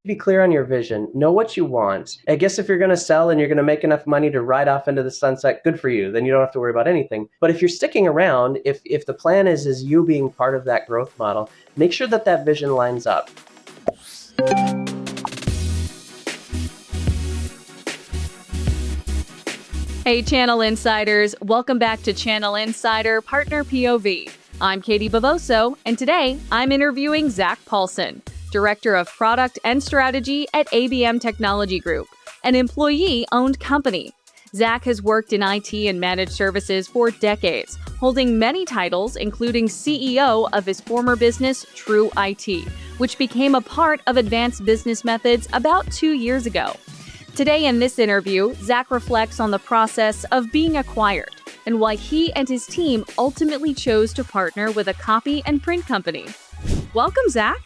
Be clear on your vision. Know what you want. I guess if you're going to sell and you're going to make enough money to ride off into the sunset, good for you. Then you don't have to worry about anything. But if you're sticking around, if the plan is you being part of that growth model, make sure that that vision lines up. Hey, Channel Insiders. Welcome back to Channel Insider Partner POV. I'm Katie Bavoso, and today I'm interviewing Zac Paulson, Director of Product and Strategy at ABM Technology Group, an employee-owned company. Zac has worked in IT and managed services for decades, holding many titles, including CEO of his former business, TrueIT, which became a part of Advanced Business Methods about 2 years ago. Today in this interview, Zac reflects on the process of being acquired and why he and his team ultimately chose to partner with a copy and print company. Welcome, Zac.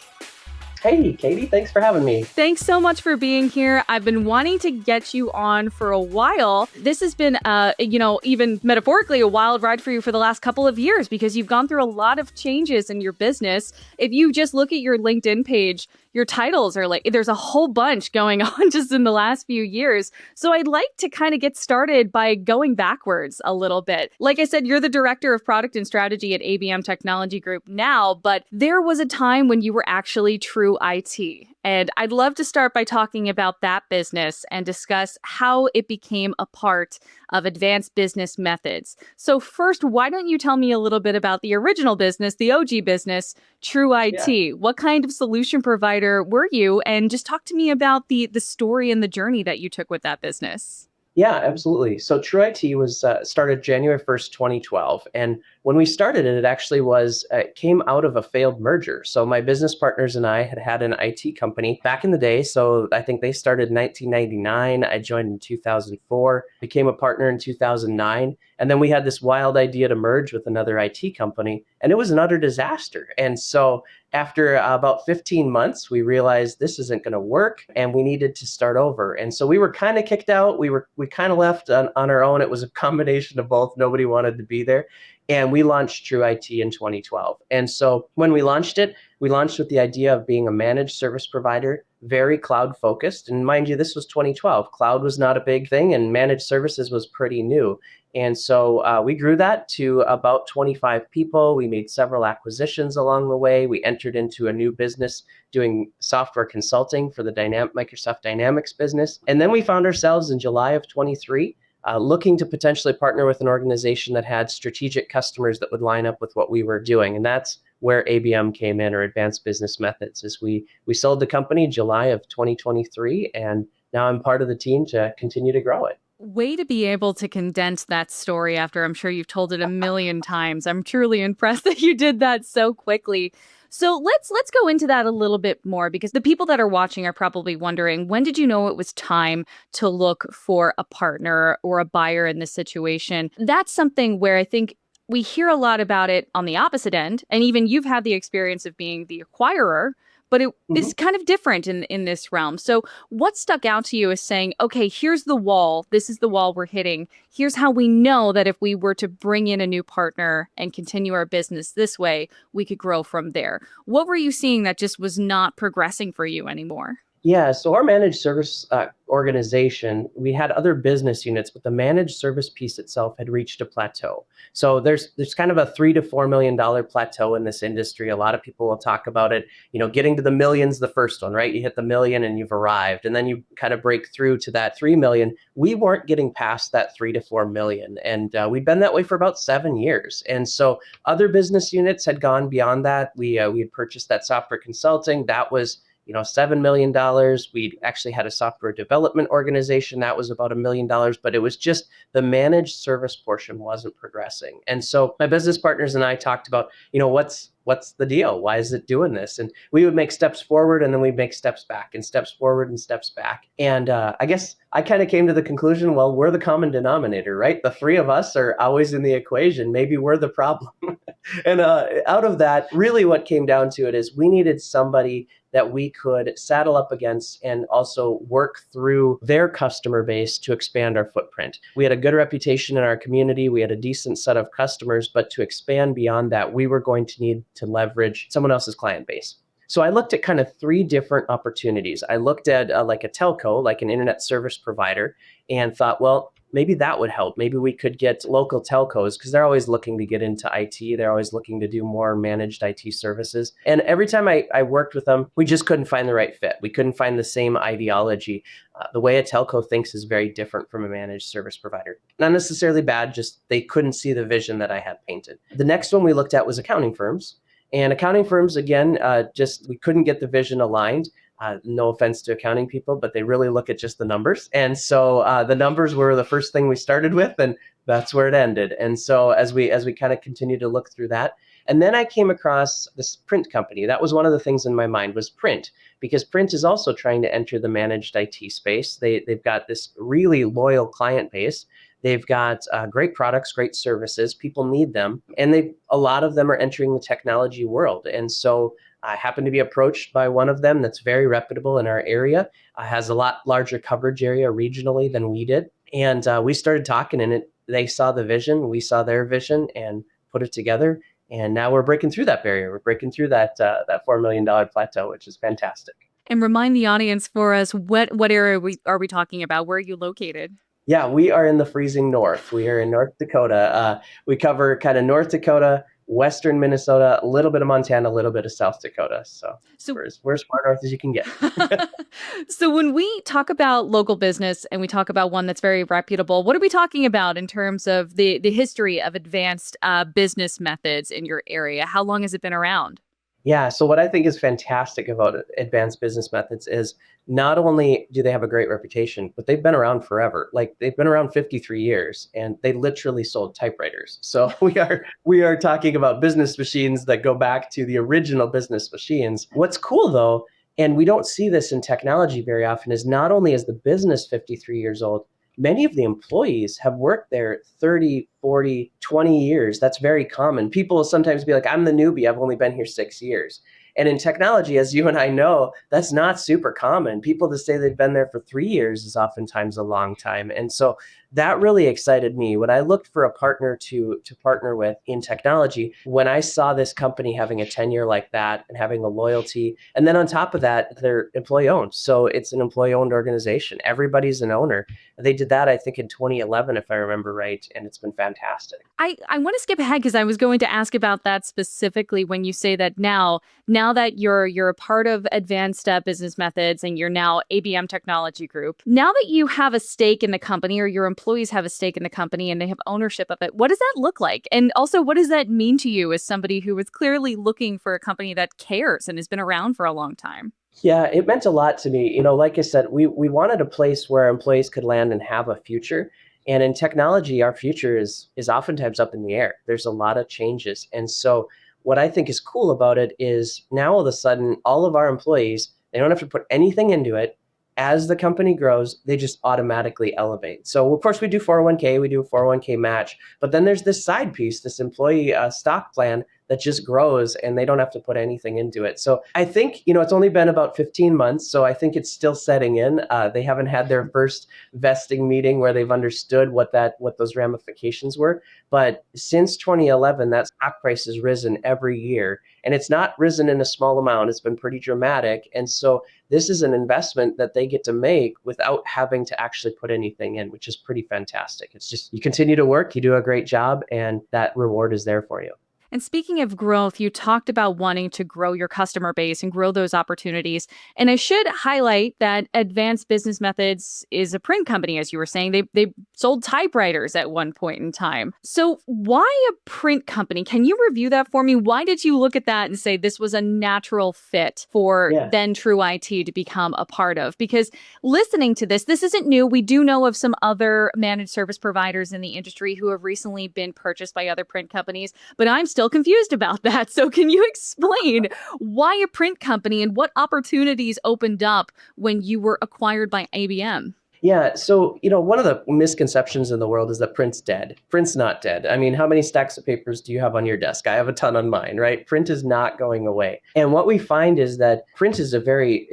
Hey, Katie, thanks for having me. Thanks so much for being here. I've been wanting to get you on for a while. This has been, even metaphorically, a wild ride for you for the last couple of years because you've gone through a lot of changes in your business. If you just look at your LinkedIn page, your titles are there's a whole bunch going on just in the last few years. So I'd like to kind of get started by going backwards a little bit. Like I said, you're the Director of Product and Strategy at ABM Technology Group now, but there was a time when you were actually TrueIT. And I'd love to start by talking about that business and discuss how it became a part of Advanced Business Methods. So first, why don't you tell me a little bit about the original business, the OG business, TrueIT? Yeah. What kind of solution provider were you? And just talk to me about the story and the journey that you took with that business. Yeah, absolutely. So TrueIT was started January 1st, 2012. And when we started it, it actually came out of a failed merger. So my business partners and I had an IT company back in the day. So I think they started in 1999. I joined in 2004, became a partner in 2009. And then we had this wild idea to merge with another IT company. And it was an utter disaster. And so after about 15 months, we realized this isn't going to work and we needed to start over. And so we were kind of kicked out. We kind of left on our own. It was a combination of both. Nobody wanted to be there. And we launched TrueIT in 2012. And so when we launched it, we launched with the idea of being a managed service provider, very cloud focused. And mind you, this was 2012. Cloud was not a big thing and managed services was pretty new. And so we grew that to about 25 people. We made several acquisitions along the way. We entered into a new business doing software consulting for the Microsoft Dynamics business. And then we found ourselves in July of 23 looking to potentially partner with an organization that had strategic customers that would line up with what we were doing. And that's where ABM came in, or Advanced Business Methods, is we sold the company July of 2023. And now I'm part of the team to continue to grow it. Way to be able to condense that story after I'm sure you've told it a million times. I'm truly impressed that you did that so quickly. So let's go into that a little bit more, because the people that are watching are probably wondering, when did you know it was time to look for a partner or a buyer in this situation? That's something where I think we hear a lot about it on the opposite end. And even you've had the experience of being the acquirer, but it is kind of different in this realm. So what stuck out to you is saying, okay, here's the wall. This is the wall we're hitting. Here's how we know that if we were to bring in a new partner and continue our business this way, we could grow from there. What were you seeing that just was not progressing for you anymore? Yeah, so our managed service organization, we had other business units, but the managed service piece itself had reached a plateau. So there's kind of a $3 to $4 million plateau in this industry. A lot of people will talk about it, getting to the millions, the first one, right? You hit the million and you've arrived, and then you kind of break through to that 3 million. We weren't getting past that 3 to 4 million, and we'd been that way for about 7 years. And so other business units had gone beyond that. We had purchased that software consulting. That was $7 million. We actually had a software development organization that was about $1 million, but it was just the managed service portion wasn't progressing. And so my business partners and I talked about, what's the deal? Why is it doing this? And we would make steps forward and then we'd make steps back and steps forward and steps back. And I guess I kind of came to the conclusion, well, we're the common denominator, right? The three of us are always in the equation. Maybe we're the problem. And out of that, really what came down to it is we needed somebody that we could saddle up against and also work through their customer base to expand our footprint. We had a good reputation in our community. We had a decent set of customers, but to expand beyond that, we were going to need to leverage someone else's client base. So I looked at kind of three different opportunities. I looked at like a telco, like an internet service provider, and thought, well, maybe that would help. Maybe we could get local telcos because they're always looking to get into IT. They're always looking to do more managed IT services. And every time I worked with them, we just couldn't find the right fit. We couldn't find the same ideology. The way a telco thinks is very different from a managed service provider. Not necessarily bad, just they couldn't see the vision that I had painted. The next one we looked at was accounting firms. And accounting firms, again, just we couldn't get the vision aligned. No offense to accounting people, but they really look at just the numbers. And so the numbers were the first thing we started with, and that's where it ended. And so as we kind of continued to look through that, and then I came across this print company. That was one of the things in my mind was print, because print is also trying to enter the managed IT space. They've got this really loyal client base. They've got great products, great services. People need them, and a lot of them are entering the technology world. And so I happened to be approached by one of them that's very reputable in our area, has a lot larger coverage area regionally than we did. And we started talking, and they saw the vision, we saw their vision, and put it together. And now we're breaking through that barrier. We're breaking through that $4 million plateau, which is fantastic. And remind the audience for us, what area are we talking about? Where are you located? Yeah, we are in the freezing north. We are in North Dakota. We cover kind of North Dakota, western Minnesota, a little bit of Montana, a little bit of South Dakota. So we're as far north as you can get. So when we talk about local business and we talk about one that's very reputable, what are we talking about in terms of the history of advanced business methods in your area? How long has it been around? Yeah. So what I think is fantastic about advanced business methods is not only do they have a great reputation, but they've been around forever. Like they've been around 53 years, and they literally sold typewriters. So we are talking about business machines that go back to the original business machines. What's cool though, and we don't see this in technology very often, is not only is the business 53 years old, many of the employees have worked there 30, 40, 20 years. That's very common. People will sometimes be like, I'm the newbie. I've only been here 6 years. And in technology, as you and I know, that's not super common. People to say they've been there for 3 years is oftentimes a long time. And so that really excited me. When I looked for a partner to partner with in technology, when I saw this company having a tenure like that and having a loyalty, and then on top of that, they're employee owned. So it's an employee owned organization. Everybody's an owner. They did that, I think, in 2011, if I remember right. And it's been fantastic. I want to skip ahead because I was going to ask about that specifically when you say that now that you're a part of advanced business methods and you're now ABM Technology Group, now that you have a stake in the company or your employees have a stake in the company and they have ownership of it, what does that look like? And also, what does that mean to you as somebody who is clearly looking for a company that cares and has been around for a long time? Yeah, it meant a lot to me. Like I said, we wanted a place where employees could land and have a future. And in technology, our future is oftentimes up in the air. There's a lot of changes. And so what I think is cool about it is now all of a sudden, all of our employees, they don't have to put anything into it. As the company grows, they just automatically elevate. So of course we do 401k, we do a 401k match, but then there's this side piece, this employee stock plan that just grows and they don't have to put anything into it. So I think, it's only been about 15 months. So I think it's still setting in. They haven't had their first vesting meeting where they've understood what those ramifications were. But since 2011, that stock price has risen every year, and it's not risen in a small amount. It's been pretty dramatic. And so this is an investment that they get to make without having to actually put anything in, which is pretty fantastic. It's just, you continue to work, you do a great job, and that reward is there for you. And speaking of growth, you talked about wanting to grow your customer base and grow those opportunities. And I should highlight that Advanced Business Methods is a print company, as you were saying. They sold typewriters at one point in time. So why a print company? Can you review that for me? Why did you look at that and say this was a natural fit for then TrueIT to become a part of? Because listening to this isn't new. We do know of some other managed service providers in the industry who have recently been purchased by other print companies, but I'm still confused about that. So can you explain why a print company and what opportunities opened up when you were acquired by ABM? Yeah. So, one of the misconceptions in the world is that print's dead. Print's not dead. I mean, how many stacks of papers do you have on your desk? I have a ton on mine, right? Print is not going away. And what we find is that print is a very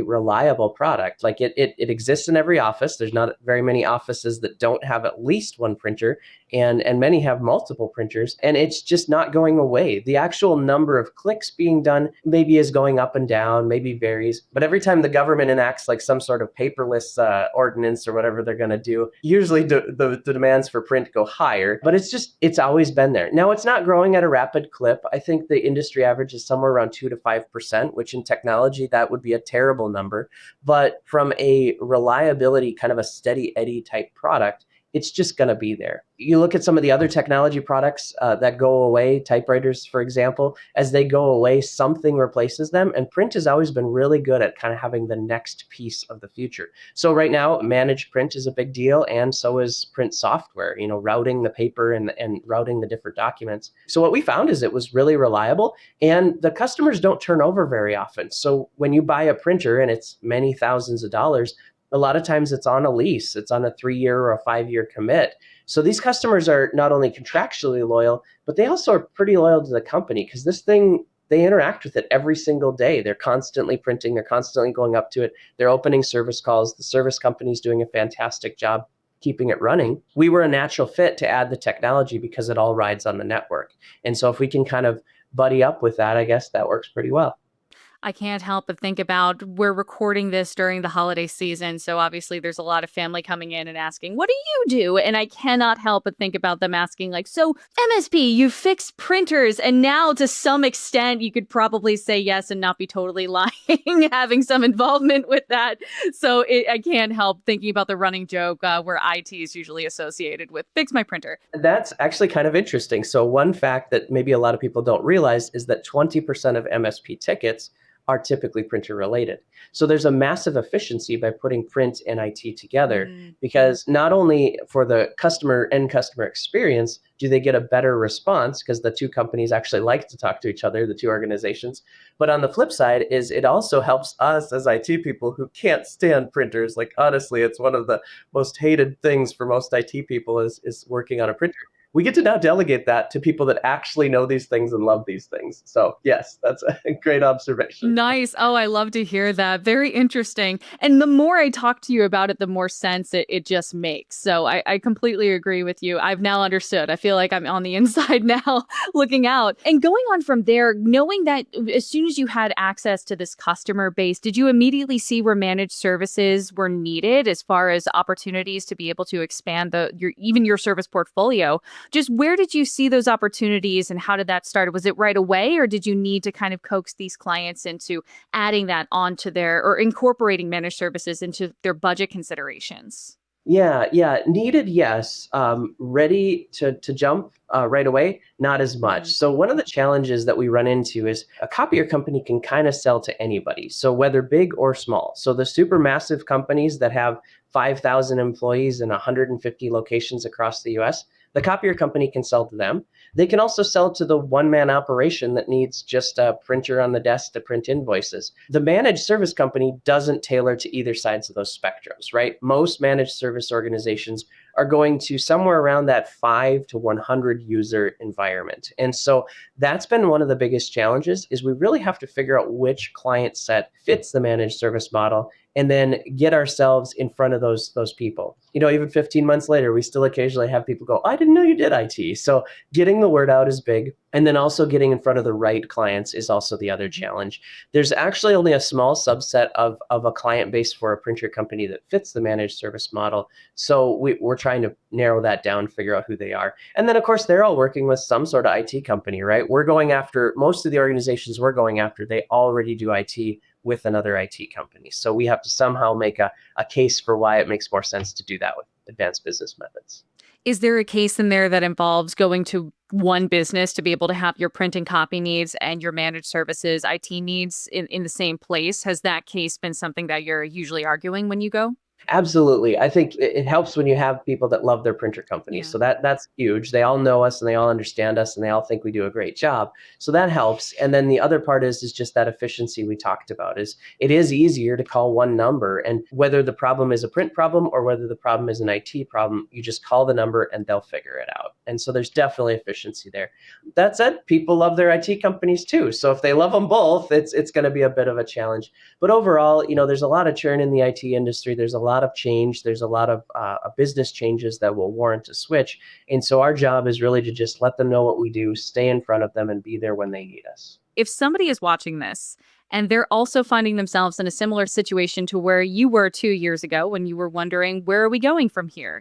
reliable product. Like it exists in every office. There's not very many offices that don't have at least one printer. and many have multiple printers, and it's just not going away. The actual number of clicks being done maybe is going up and down, maybe varies, but every time the government enacts like some sort of paperless ordinance or whatever they're going to do, usually the demands for print go higher, but it's always been there. Now, it's not growing at a rapid clip. I think the industry average is somewhere around 2 to 5%, which in technology, that would be a terrible number. But from a reliability, kind of a steady Eddie type product, it's just going to be there. You look at some of the other technology products that go away, typewriters, for example, as they go away, something replaces them. And print has always been really good at kind of having the next piece of the future. So right now, managed print is a big deal. And so is print software, routing the paper and routing the different documents. So what we found is it was really reliable, and the customers don't turn over very often. So when you buy a printer and it's many thousands of dollars, a lot of times it's on a lease, it's on a 3-year or a 5-year commit. So these customers are not only contractually loyal, but they also are pretty loyal to the company, because this thing, they interact with it every single day. They're constantly printing, they're constantly going up to it, they're opening service calls. The service company's doing a fantastic job keeping it running. We were a natural fit to add the technology because it all rides on the network. And so if we can kind of buddy up with that, I guess that works pretty well. I can't help but think about, we're recording this during the holiday season. So obviously there's a lot of family coming in and asking, what do you do? And I cannot help but think about them asking like, so MSP, you fix printers. And now to some extent, you could probably say yes and not be totally lying, having some involvement with that. So I can't help thinking about the running joke where IT is usually associated with fix my printer. That's actually kind of interesting. So one fact that maybe a lot of people don't realize is that 20% of MSP tickets are typically printer related. So there's a massive efficiency by putting print and IT together, because not only for the end customer experience do they get a better response, because the two companies actually like to talk to each other, the two organizations, but on the flip side is it also helps us as IT people who can't stand printers. Like honestly, it's one of the most hated things for most IT people is working on a printer. We get to now delegate that to people that actually know these things and love these things. So yes, that's a great observation. Nice. Oh, I love to hear that. Very interesting. And the more I talk to you about it, the more sense it just makes. So I completely agree with you. I've now understood. I feel like I'm on the inside now looking out. And going on from there, knowing that as soon as you had access to this customer base, did you immediately see where managed services were needed as far as opportunities to be able to expand your service portfolio? Just where did you see those opportunities and how did that start? Was it right away, or did you need to kind of coax these clients into adding that onto or incorporating managed services into their budget considerations? Yeah. Needed, yes. Ready to jump right away, not as much. So one of the challenges that we run into is a copier company can kind of sell to anybody. So whether big or small. So the super massive companies that have 5,000 employees in 150 locations across the US, the copier company can sell to them. They can also sell to the one-man operation that needs just a printer on the desk to print invoices. The managed service company doesn't tailor to either sides of those spectrums, right? Most managed service organizations are going to somewhere around that 5 to 100 user environment. And so that's been one of the biggest challenges, is we really have to figure out which client set fits the managed service model and then get ourselves in front of those people. Even 15 months later, we still occasionally have people go, I didn't know you did IT. So getting the word out is big. And then also getting in front of the right clients is also the other challenge. There's actually only a small subset of a client base for a printer company that fits the managed service model. So we're trying to narrow that down, figure out who they are. And then, of course, they're all working with some sort of IT company, right? We're going after, most of the organizations we're going after, they already do IT with another IT company. So we have to somehow make a case for why it makes more sense to do that with advanced business methods. Is there a case in there that involves going to one business to be able to have your print and copy needs and your managed services IT needs in the same place? Has that case been something that you're usually arguing when you go? Absolutely. I think it helps when you have people that love their printer companies. Yeah. So that's huge. They all know us and they all understand us and they all think we do a great job. So that helps. And then the other part is just that efficiency we talked about. Is it is easier to call one number, and whether the problem is a print problem or whether the problem is an IT problem, you just call the number and they'll figure it out. And so there's definitely efficiency there. That said, people love their IT companies too. So if they love them both, it's going to be a bit of a challenge. But overall, there's a lot of churn in the IT industry. There's a lot of change. There's a lot of business changes that will warrant a switch. And so our job is really to just let them know what we do, stay in front of them, and be there when they need us. If somebody is watching this and they're also finding themselves in a similar situation to where you were 2 years ago when you were wondering, where are we going from here?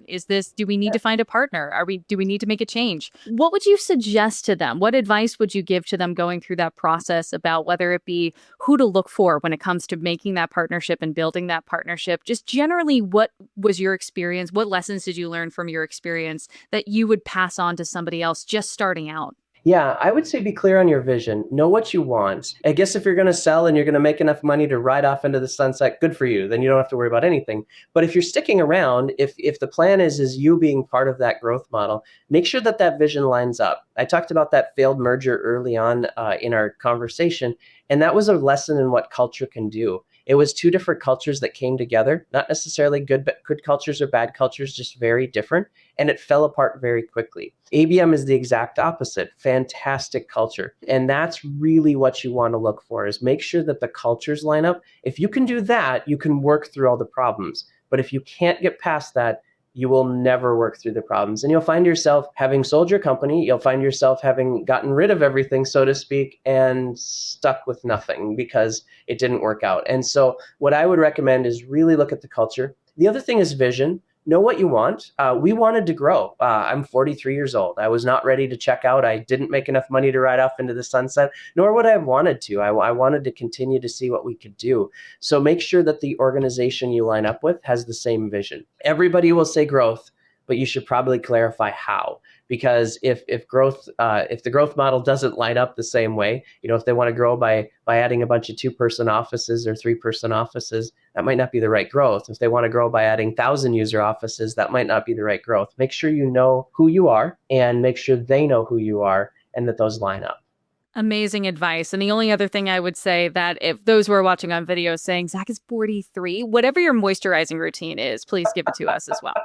Do we need to find a partner? Do we need to make a change? What would you suggest to them? What advice would you give to them going through that process about whether it be who to look for when it comes to making that partnership and building that partnership? Just generally, what was your experience? What lessons did you learn from your experience that you would pass on to somebody else just starting out? Yeah, I would say be clear on your vision. Know what you want. I guess if you're going to sell and you're going to make enough money to ride off into the sunset, good for you. Then you don't have to worry about anything. But if you're sticking around, if the plan is you being part of that growth model, make sure that that vision lines up. I talked about that failed merger early on in our conversation, and that was a lesson in what culture can do. It was two different cultures that came together, not necessarily good cultures or bad cultures, just very different, and it fell apart very quickly. ABM is the exact opposite, fantastic culture. And that's really what you want to look for, is make sure that the cultures line up. If you can do that, you can work through all the problems. But if you can't get past that, you will never work through the problems. And you'll find yourself having sold your company. You'll find yourself having gotten rid of everything, so to speak, and stuck with nothing because it didn't work out. And so what I would recommend is really look at the culture. The other thing is vision. Know what you want. We wanted to grow. I'm 43 years old. I was not ready to check out. I didn't make enough money to ride off into the sunset, nor would I have wanted to. I wanted to continue to see what we could do. So make sure that the organization you line up with has the same vision. Everybody will say growth, but you should probably clarify how. Because if the growth model doesn't line up the same way, if they want to grow by adding a bunch of 2-person offices or 3-person offices, that might not be the right growth. If they want to grow by adding 1,000-user offices, that might not be the right growth. Make sure you know who you are and make sure they know who you are and that those line up. Amazing advice. And the only other thing I would say, that if those who are watching on video saying, Zac is 43, whatever your moisturizing routine is, please give it to us as well.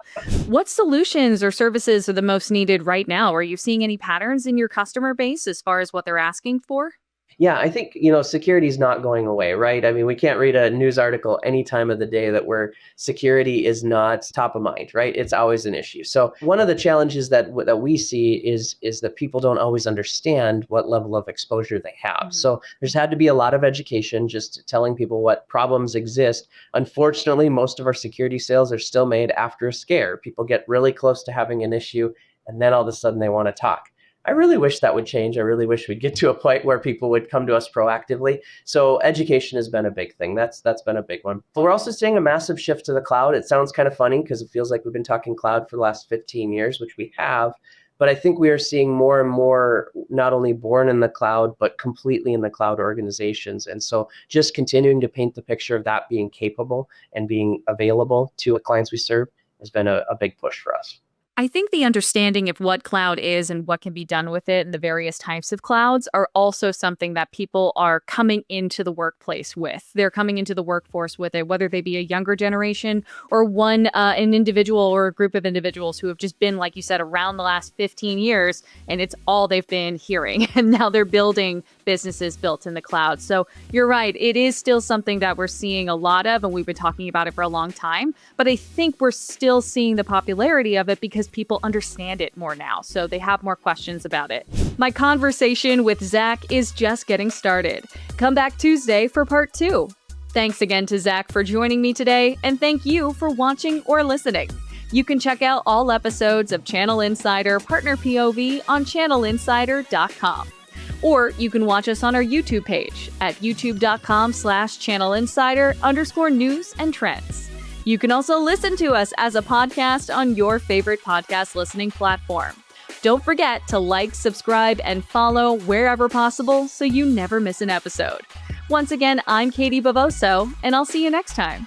What solutions or services are the most needed right now? Are you seeing any patterns in your customer base as far as what they're asking for? Yeah, I think, security is not going away, right? I mean, we can't read a news article any time of the day where security is not top of mind, right? It's always an issue. So one of the challenges that we see is that people don't always understand what level of exposure they have. Mm-hmm. So there's had to be a lot of education, just telling people what problems exist. Unfortunately, most of our security sales are still made after a scare. People get really close to having an issue, and then all of a sudden they want to talk. I really wish that would change. I really wish we'd get to a point where people would come to us proactively. So education has been a big thing. That's been a big one. But we're also seeing a massive shift to the cloud. It sounds kind of funny because it feels like we've been talking cloud for the last 15 years, which we have. But I think we are seeing more and more not only born in the cloud, but completely in the cloud organizations. And so just continuing to paint the picture of that being capable and being available to the clients we serve has been a big push for us. I think the understanding of what cloud is and what can be done with it and the various types of clouds are also something that people are coming into the workplace with. They're coming into the workforce with it, whether they be a younger generation or an individual or a group of individuals who have just been, like you said, around the last 15 years, and it's all they've been hearing. And now they're building businesses built in the cloud. So you're right. It is still something that we're seeing a lot of, and we've been talking about it for a long time. But I think we're still seeing the popularity of it because people understand it more now, so they have more questions about it. My conversation with Zac is just getting started. Come back Tuesday for part 2. Thanks again to Zac for joining me today, and thank you for watching or listening. You can check out all episodes of Channel Insider Partner POV on channelinsider.com. Or you can watch us on our YouTube page at youtube.com/channelinsider_news and trends. You can also listen to us as a podcast on your favorite podcast listening platform. Don't forget to like, subscribe, and follow wherever possible so you never miss an episode. Once again, I'm Katie Bavoso, and I'll see you next time.